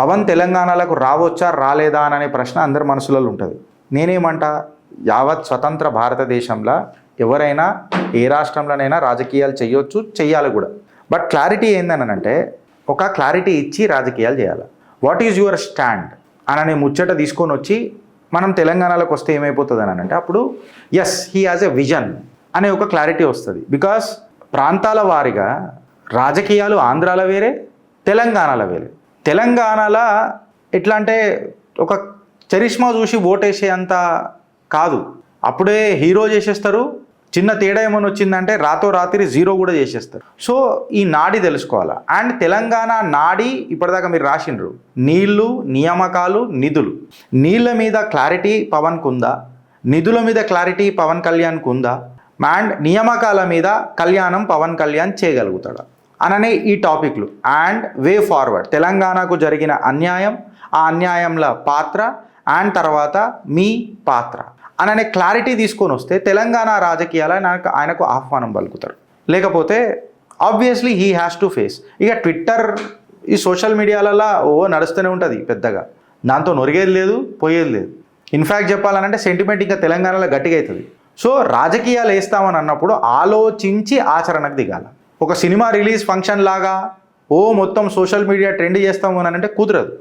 పవన్ తెలంగాణలకు రావచ్చా రాలేదా అనే ప్రశ్న అందరి మనసులలో ఉంటుంది. నేనేమంటా, యావత్ స్వతంత్ర భారతదేశంలో ఎవరైనా ఏ రాష్ట్రంలోనైనా రాజకీయాలు చేయొచ్చు, చెయ్యాలి కూడా. బట్ క్లారిటీ ఏందనంటే, ఒక క్లారిటీ ఇచ్చి రాజకీయాలు చేయాలి. వాట్ ఈజ్ యువర్ స్టాండ్ అననే ముచ్చట తీసుకొని వచ్చి మనం తెలంగాణలోకి వస్తే ఏమైపోతుంది అని అంటే, అప్పుడు yes he has a vision అనే ఒక క్లారిటీ వస్తుంది. బికాస్ ప్రాంతాల వారీగా రాజకీయాలు ఆంధ్రాలో వేరే, తెలంగాణలో వేరే. తెలంగాణలో ఎట్లా అంటే ఒక చరిష్మా చూసి ఓటేసే అంత కాదు, అప్పుడే హీరో చేసేస్తారు. చిన్న తేడా ఏమైనా వచ్చిందంటే రాతో రాత్రి జీరో కూడా చేసేస్తారు. సో ఈ నాడి తెలుసుకోవాలా. అండ్ తెలంగాణ నాడి ఇప్పటిదాకా మీరు రాసిండ్రు, నీళ్లు, నియామకాలు, నిధులు. నీళ్ళ మీద క్లారిటీ పవన్కు ఉందా, నిధుల మీద క్లారిటీ పవన్ కళ్యాణ్కు ఉందా, అండ్ నియామకాల మీద కళ్యాణం పవన్ కళ్యాణ్ చేయగలుగుతాడా అననే ఈ టాపిక్లు. అండ్ వే ఫార్వర్డ్, తెలంగాణకు జరిగిన అన్యాయం, ఆ అన్యాయంలో పాత్ర, అండ్ తర్వాత మీ పాత్ర అననే క్లారిటీ తీసుకొని వస్తే తెలంగాణ రాజకీయాలు ఆయనకు ఆహ్వానం పలుకుతారు. లేకపోతే obviously he has to face. ఇక ట్విట్టర్, ఈ సోషల్ మీడియాలలో నడుస్తూనే ఉంటుంది పెద్దగా, దాంతో నొరిగేది లేదు, పోయేది లేదు. ఇన్ఫ్యాక్ట్ చెప్పాలనంటే సెంటిమెంట్ ఇంకా తెలంగాణలో గట్టిగా అవుతుంది. సో రాజకీయాలు వేస్తామని అన్నప్పుడు ఆలోచించి ఆచరణకు దిగాల. ఒక సినిమా రిలీజ్ ఫంక్షన్ లాగా మొత్తం సోషల్ మీడియా ట్రెండ్ చేస్తాము అని అంటే కుదరదు.